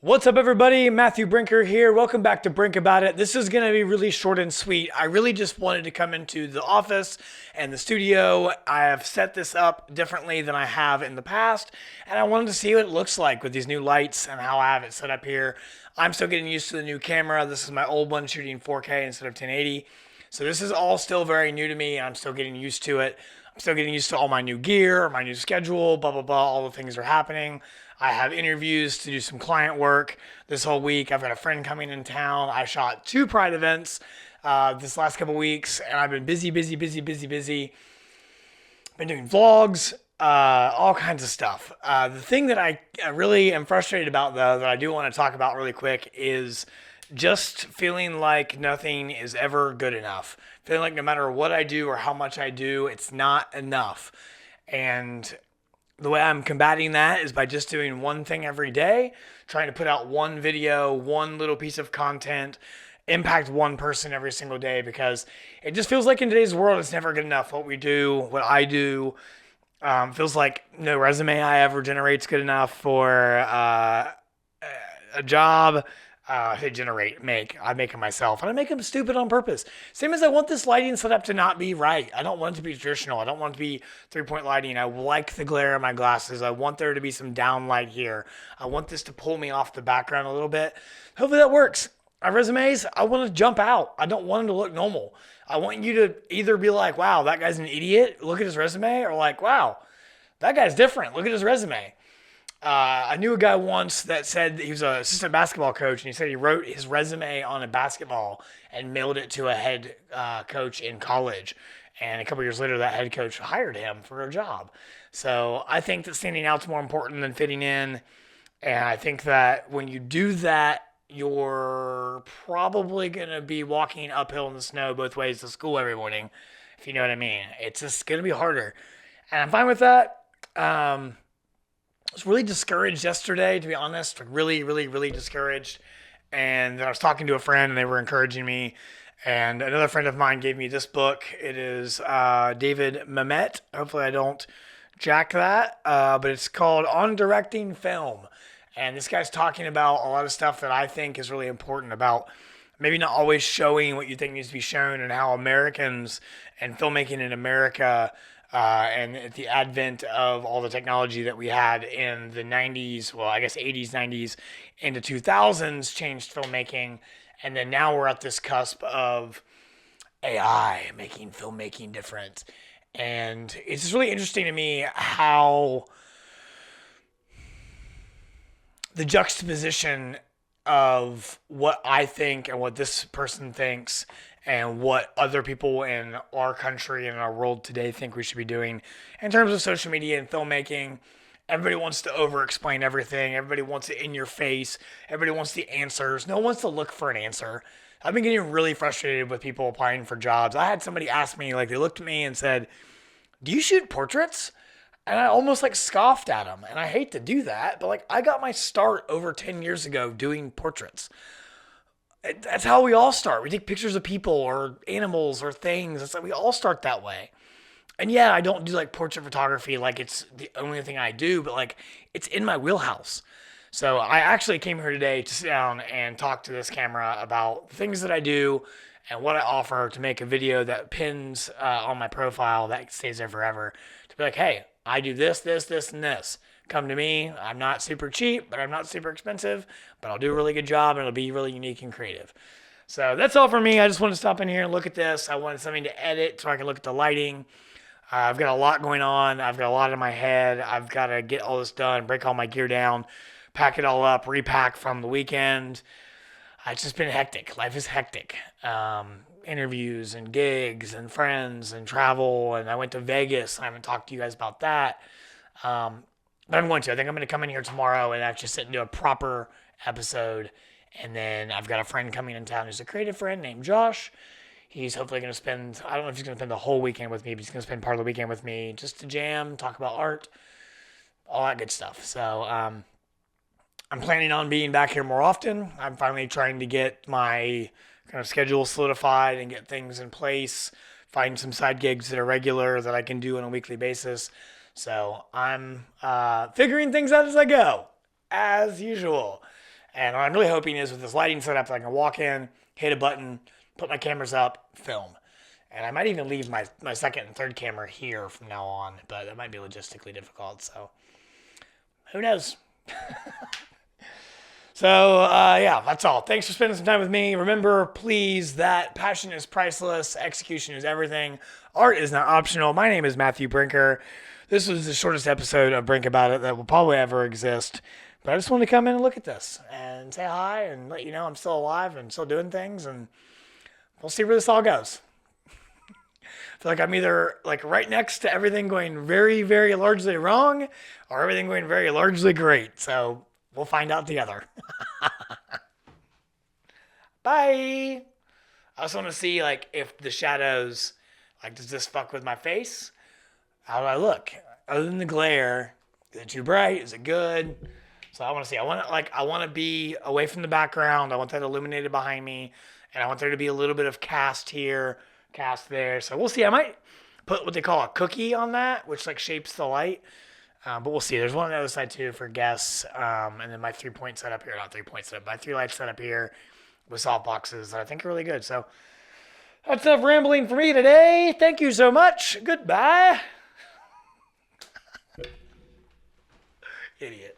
What's up, everybody? Matthew Brinker here. Welcome back to Brink About It. This is going to be really short and sweet. I really just wanted to come into the office and the studio. I have set this up differently than I have in the past, and I wanted to see what it looks like with these new lights and how I have it set up here. I'm still getting used to the new camera. This is my old one shooting 4K instead of 1080. So this is all still very new to me. I'm still getting used to it. I'm still getting used to all my new gear, my new schedule, blah, blah, blah. All the things are happening. I have interviews to do some client work this whole week. I've got a friend coming in town. I shot 2 Pride events this last couple weeks, and I've been busy. Been doing vlogs, all kinds of stuff. The thing that I really am frustrated about, though, that I do want to talk about really quick is just feeling like nothing is ever good enough. Feeling like no matter what I do or how much I do, it's not enough. And the way I'm combating that is by just doing one thing every day, trying to put out one video, one little piece of content, impact one person every single day, because it just feels like in today's world, it's never good enough. What we do, what I do, feels like no resume I ever generate's good enough for a job. I make them myself, and I make them stupid on purpose. Same as I want this lighting set up to not be right. I don't want it to be traditional. I don't want it to be 3-point lighting. I like the glare of my glasses. I want there to be some down light here. I want this to pull me off the background a little bit. Hopefully that works. My resumes, I want to jump out. I don't want them to look normal. I want you to either be like, wow, that guy's an idiot, look at his resume, or like, wow, that guy's different, look at his resume. I knew a guy once that said that he was an assistant basketball coach, and he said he wrote his resume on a basketball and mailed it to a head coach in college. And a couple years later, that head coach hired him for a job. So I think that standing out's more important than fitting in. And I think that when you do that, you're probably going to be walking uphill in the snow both ways to school every morning, if you know what I mean. It's just going to be harder. And I'm fine with that. I was really discouraged yesterday, to be honest, really discouraged. And I was talking to a friend, and they were encouraging me. And another friend of mine gave me this book. It is David Mamet. Hopefully I don't jack that. But it's called On Directing Film. And this guy's talking about a lot of stuff that I think is really important about maybe not always showing what you think needs to be shown, and how Americans and filmmaking in America and at the advent of all the technology that we had in the 90s, well, I guess 80s, 90s, into 2000s changed filmmaking. And then now we're at this cusp of AI making filmmaking different. And it's just really interesting to me how the juxtaposition of what I think and what this person thinks and what other people in our country and our world today think we should be doing in terms of social media and filmmaking. Everybody wants to over-explain everything. Everybody wants it in your face. Everybody wants the answers. No one wants to look for an answer. I've been getting really frustrated with people applying for jobs. I had somebody ask me, like, they looked at me and said, "Do you shoot portraits?" And I almost like scoffed at them. And I hate to do that, but like, I got my start over 10 years ago doing portraits. That's how we all start. We take pictures of people or animals or things. It's like we all start that way. And yeah, I don't do like portrait photography like it's the only thing I do, but like it's in my wheelhouse. So I actually came here today to sit down and talk to this camera about the things that I do and what I offer to make a video that pins on my profile that stays there forever. To be like, hey, I do this, and this. Come to me. I'm not super cheap, but I'm not super expensive, but I'll do a really good job, and it'll be really unique and creative. So that's all for me. I just wanted to stop in here and look at this. I wanted something to edit so I can look at the lighting. I've got a lot going on. I've got a lot in my head. I've got to get all this done, break all my gear down, pack it all up, repack from the weekend. It's just been hectic. Life is hectic. Interviews and gigs and friends and travel. And I went to Vegas. I haven't talked to you guys about that. But I'm going to. I think I'm going to come in here tomorrow and actually sit and do a proper episode. And then I've got a friend coming in town who's a creative friend named Josh. He's hopefully going to spend, I don't know if he's going to spend the whole weekend with me, but he's going to spend part of the weekend with me just to jam, talk about art, all that good stuff. So I'm planning on being back here more often. I'm finally trying to get my kind of schedule solidified and get things in place, find some side gigs that are regular that I can do on a weekly basis. So I'm figuring things out as I go, as usual. And what I'm really hoping is with this lighting setup, I can walk in, hit a button, put my cameras up, film. And I might even leave my second and third camera here from now on, but that might be logistically difficult. So who knows? So, yeah, that's all. Thanks for spending some time with me. Remember, please, that passion is priceless. Execution is everything. Art is not optional. My name is Matthew Brinker. This was the shortest episode of Brink About It that will probably ever exist. But I just wanted to come in and look at this and say hi and let you know I'm still alive and still doing things. And we'll see where this all goes. I feel like I'm either like right next to everything going very, very largely wrong or everything going very largely great. So we'll find out together. Bye. I also want to see like if the shadows, like does this fuck with my face? How do I look? Other than the glare, is it too bright? Is it good? So I want to see. I want to be away from the background. I want that illuminated behind me, and I want there to be a little bit of cast here, cast there. So we'll see. I might put what they call a cookie on that, which like shapes the light. But we'll see. There's one on the other side too for guests, and then my 3-point setup here. Not 3-point setup. My 3 light setup here with soft boxes that I think are really good. So that's enough rambling for me today. Thank you so much. Goodbye. Idiot.